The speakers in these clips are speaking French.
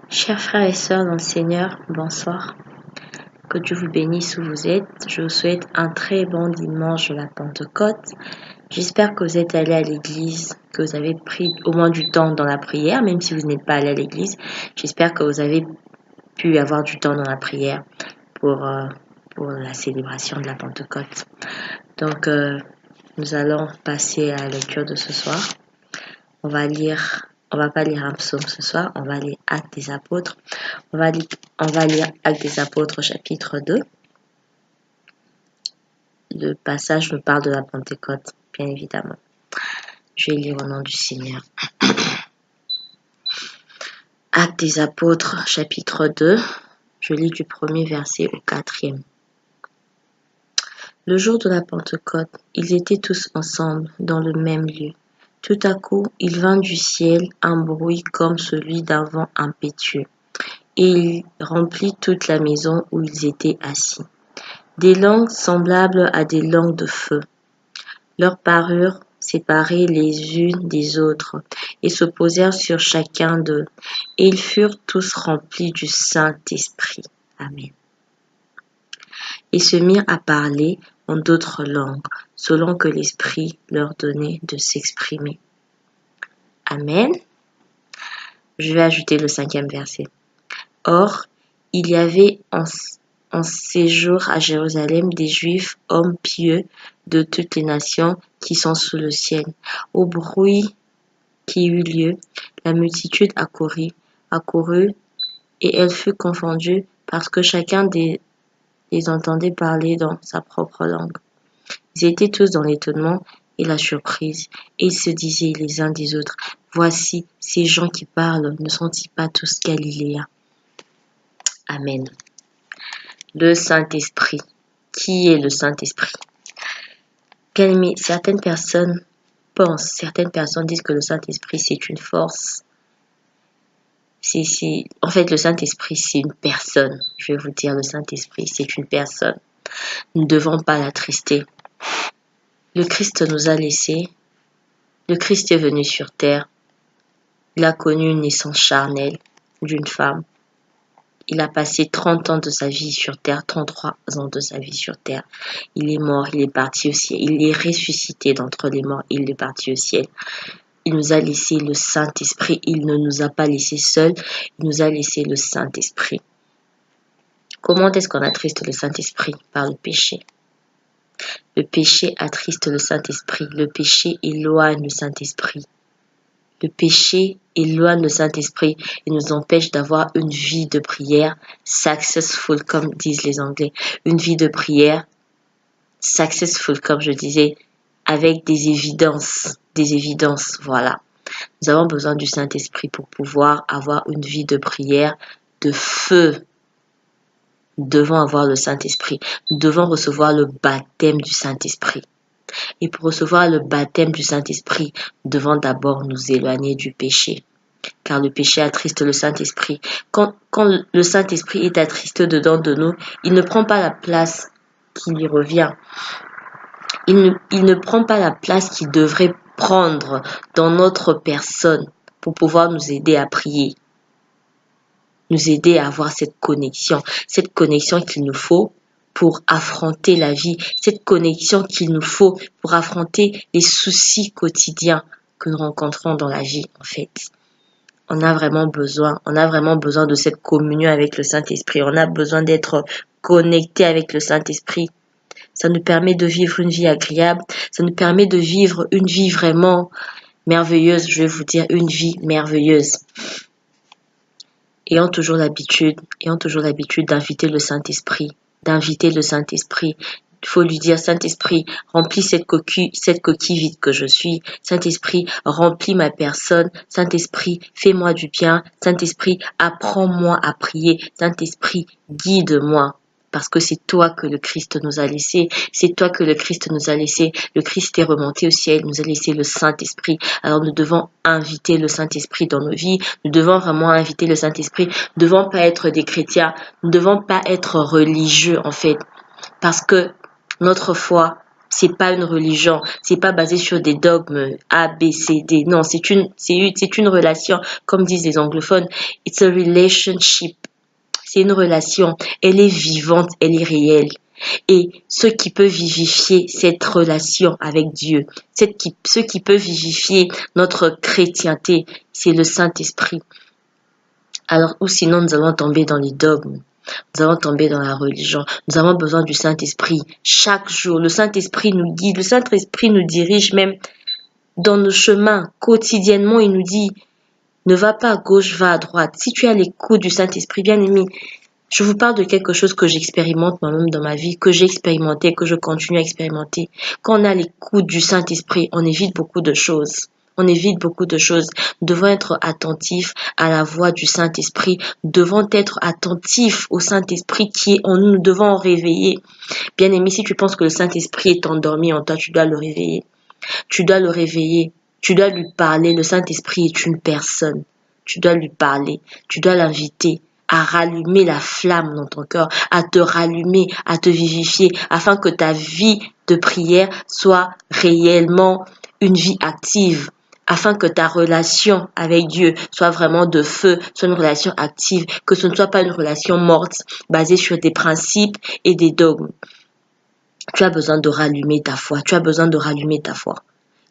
Chers frères et sœurs dans le Seigneur, bonsoir. Que Dieu vous bénisse où vous êtes. Je vous souhaite un très bon dimanche de la Pentecôte. J'espère que vous êtes allés à l'église, que vous avez pris au moins du temps dans la prière, même si vous n'êtes pas allé à l'église. J'espère que vous avez pu avoir du temps dans la prière pour la célébration de la Pentecôte. Donc, nous allons passer à la lecture de ce soir. On va pas lire un psaume ce soir, on va lire Actes des Apôtres. On va lire Actes des Apôtres chapitre 2. Le passage nous parle de la Pentecôte, bien évidemment. Je vais lire au nom du Seigneur. Actes des Apôtres chapitre 2. Je lis du premier verset au 4e. Le jour de la Pentecôte, ils étaient tous ensemble dans le même lieu. Tout à coup, il vint du ciel un bruit comme celui d'un vent impétueux, et il remplit toute la maison où ils étaient assis. Des langues semblables à des langues de feu leur parurent séparées les unes des autres, et se posèrent sur chacun d'eux, et ils furent tous remplis du Saint-Esprit. Amen. Et se mirent à parler en d'autres langues, selon que l'Esprit leur donnait de s'exprimer. Amen. Je vais ajouter le 5e verset. Or, il y avait en séjour à Jérusalem des Juifs, hommes pieux de toutes les nations qui sont sous le ciel. Au bruit qui eut lieu, la multitude accourut, et elle fut confondue parce que chacun les entendait parler dans sa propre langue. Ils étaient tous dans l'étonnement et la surprise, et ils se disaient les uns des autres, « Voici, ces gens qui parlent, ne sont-ils pas tous galiléens ?» Amen. Le Saint-Esprit. Qui est le Saint-Esprit? Certaines personnes disent que le Saint-Esprit c'est une force. En fait, le Saint-Esprit c'est une personne. Je vais vous dire, le Saint-Esprit c'est une personne. Nous ne devons pas l'attrister. Le Christ nous a laissés. Le Christ est venu sur terre. Il a connu une naissance charnelle d'une femme. Il a passé 30 ans de sa vie sur terre, 33 ans de sa vie sur terre. Il est mort, il est parti au ciel. Il est ressuscité d'entre les morts, il est parti au ciel. Il nous a laissé le Saint-Esprit. Il ne nous a pas laissés seuls, il nous a laissé le Saint-Esprit. Comment est-ce qu'on attriste le Saint-Esprit? Par le péché. Le péché attriste le Saint-Esprit. Le péché éloigne le Saint-Esprit. Le péché éloigne le Saint-Esprit et nous empêche d'avoir une vie de prière successful, comme disent les Anglais. Une vie de prière successful, comme je disais, avec des évidences, voilà. Nous avons besoin du Saint-Esprit pour pouvoir avoir une vie de prière de feu. Nous devons avoir le Saint-Esprit. Nous devons recevoir le baptême du Saint-Esprit. Et pour recevoir le baptême du Saint-Esprit, nous devons d'abord nous éloigner du péché. Car le péché attriste le Saint-Esprit. Quand le Saint-Esprit est attristé dedans de nous, il ne prend pas la place qui lui revient. Il ne prend pas la place qu'il devrait prendre dans notre personne pour pouvoir nous aider à prier. Nous aider à avoir cette connexion qu'il nous faut pour affronter la vie, cette connexion qu'il nous faut pour affronter les soucis quotidiens que nous rencontrons dans la vie, en fait. On a vraiment besoin de cette communion avec le Saint-Esprit. On a besoin d'être connecté avec le Saint-Esprit. Ça nous permet de vivre une vie agréable. Ça nous permet de vivre une vie vraiment merveilleuse. Je vais vous dire, une vie merveilleuse. Ayant toujours l'habitude d'inviter le Saint-Esprit. Il faut lui dire, Saint-Esprit, remplis cette coquille vide que je suis. Saint-Esprit, remplis ma personne. Saint-Esprit, fais-moi du bien. Saint-Esprit, apprends-moi à prier. Saint-Esprit, guide-moi. Parce que c'est toi que le Christ nous a laissé. Le Christ est remonté au ciel, il nous a laissé le Saint-Esprit. Alors nous devons inviter le Saint-Esprit dans nos vies. Nous devons vraiment inviter le Saint-Esprit. Nous ne devons pas être des chrétiens. Nous ne devons pas être religieux, en fait. Parce que notre foi C'est pas une religion, c'est pas basé sur des dogmes A, B, C, D. Non, c'est une relation, comme disent les anglophones, it's a relationship. C'est une relation, elle est vivante, elle est réelle. Et ce qui peut vivifier cette relation avec Dieu, ce qui peut vivifier notre chrétienté, c'est le Saint-Esprit. Alors, ou sinon nous allons tomber dans les dogmes. Nous allons tomber dans la religion. Nous avons besoin du Saint-Esprit. Chaque jour, le Saint-Esprit nous guide. Le Saint-Esprit nous dirige même dans nos chemins. Quotidiennement, il nous dit, ne va pas à gauche, va à droite. Si tu as l'écoute du Saint-Esprit, bien aimé, je vous parle de quelque chose que j'expérimente moi-même dans ma vie, que j'ai expérimenté, que je continue à expérimenter. Quand on a l'écoute du Saint-Esprit, on évite beaucoup de choses. On évite beaucoup de choses. Nous devons être attentifs à la voix du Saint-Esprit. Nous devons être attentifs au Saint-Esprit qui est en nous. Nous devons en réveiller. Bien aimé, si tu penses que le Saint-Esprit est endormi en toi, tu dois le réveiller. Tu dois le réveiller. Tu dois lui parler. Le Saint-Esprit est une personne. Tu dois lui parler. Tu dois l'inviter à rallumer la flamme dans ton cœur, à te rallumer, à te vivifier, afin que ta vie de prière soit réellement une vie active, afin que ta relation avec Dieu soit vraiment de feu, soit une relation active, que ce ne soit pas une relation morte, basée sur des principes et des dogmes. Tu as besoin de rallumer ta foi, tu as besoin de rallumer ta foi.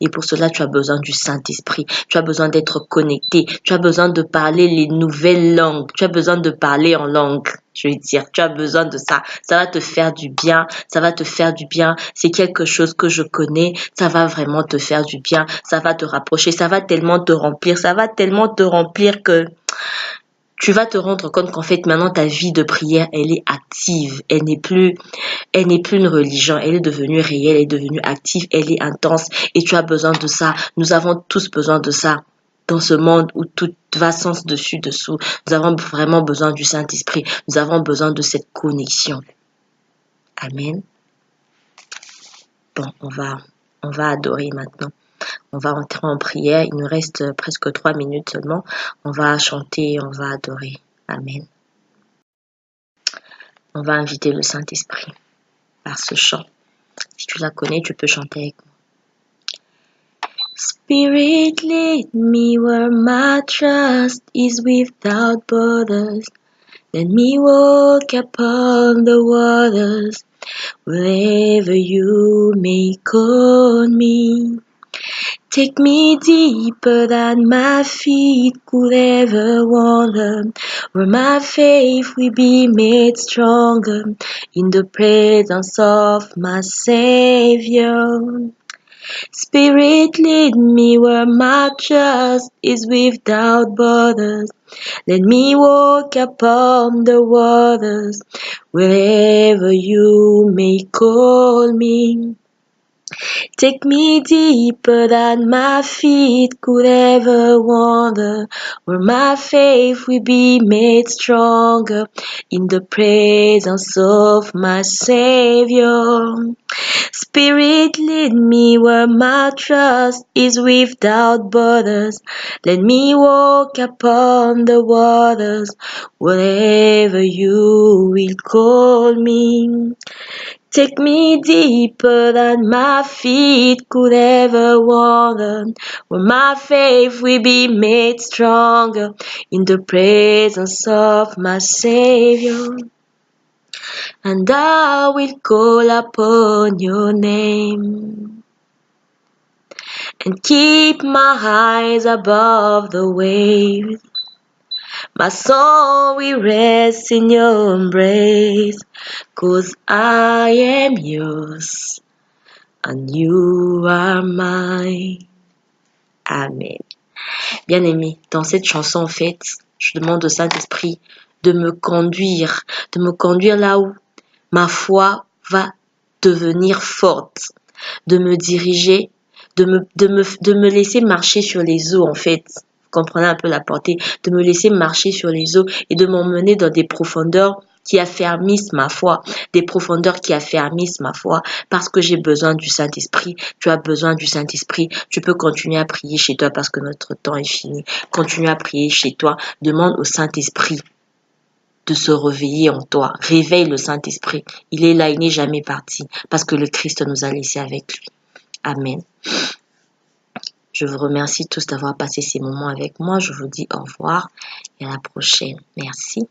Et pour cela, tu as besoin du Saint-Esprit. Tu as besoin d'être connecté. Tu as besoin de parler les nouvelles langues. Tu as besoin de parler en langue. Je veux dire, tu as besoin de ça. Ça va te faire du bien. Ça va te faire du bien. C'est quelque chose que je connais. Ça va vraiment te faire du bien. Ça va te rapprocher. Ça va tellement te remplir. Ça va tellement te remplir que tu vas te rendre compte qu'en fait, maintenant, ta vie de prière, elle est active. Elle n'est plus une religion. Elle est devenue réelle, elle est devenue active, elle est intense. Et tu as besoin de ça. Nous avons tous besoin de ça. Dans ce monde où tout va sens dessus, dessous. Nous avons vraiment besoin du Saint-Esprit. Nous avons besoin de cette connexion. Amen. Bon, on va adorer maintenant. On va entrer en prière. Il nous reste presque 3 minutes seulement. On va chanter, on va adorer. Amen. On va inviter le Saint-Esprit par ce chant. Si tu la connais, tu peux chanter avec moi. Spirit, lead me where my trust is without borders. Let me walk upon the waters wherever you may call me. Take me deeper than my feet could ever wander, where my faith will be made stronger in the presence of my Savior. Spirit, lead me where my trust is without borders. Let me walk upon the waters wherever you may call me. Take me deeper than my feet could ever wander, where my faith will be made stronger in the presence of my Savior. Spirit, lead me where my trust is without borders. Let me walk upon the waters wherever you will call me. Take me deeper than my feet could ever wander, where my faith will be made stronger in the presence of my Savior. And I will call upon your name and keep my eyes above the waves. My soul will rest in your embrace, 'cause I am yours and you are mine. Amen. Bien-aimé, dans cette chanson, en fait, je demande au Saint-Esprit de me conduire là où ma foi va devenir forte, de me diriger, de me laisser marcher sur les eaux, en fait. Comprenez un peu la portée, de me laisser marcher sur les eaux et de m'emmener dans des profondeurs qui affermissent ma foi, des profondeurs qui affermissent ma foi, parce que j'ai besoin du Saint-Esprit. Tu as besoin du Saint-Esprit. Tu peux continuer à prier chez toi parce que notre temps est fini. Continue à prier chez toi. Demande au Saint-Esprit de se réveiller en toi. Réveille le Saint-Esprit. Il est là, il n'est jamais parti parce que le Christ nous a laissés avec lui. Amen. Je vous remercie tous d'avoir passé ces moments avec moi. Je vous dis au revoir et à la prochaine. Merci.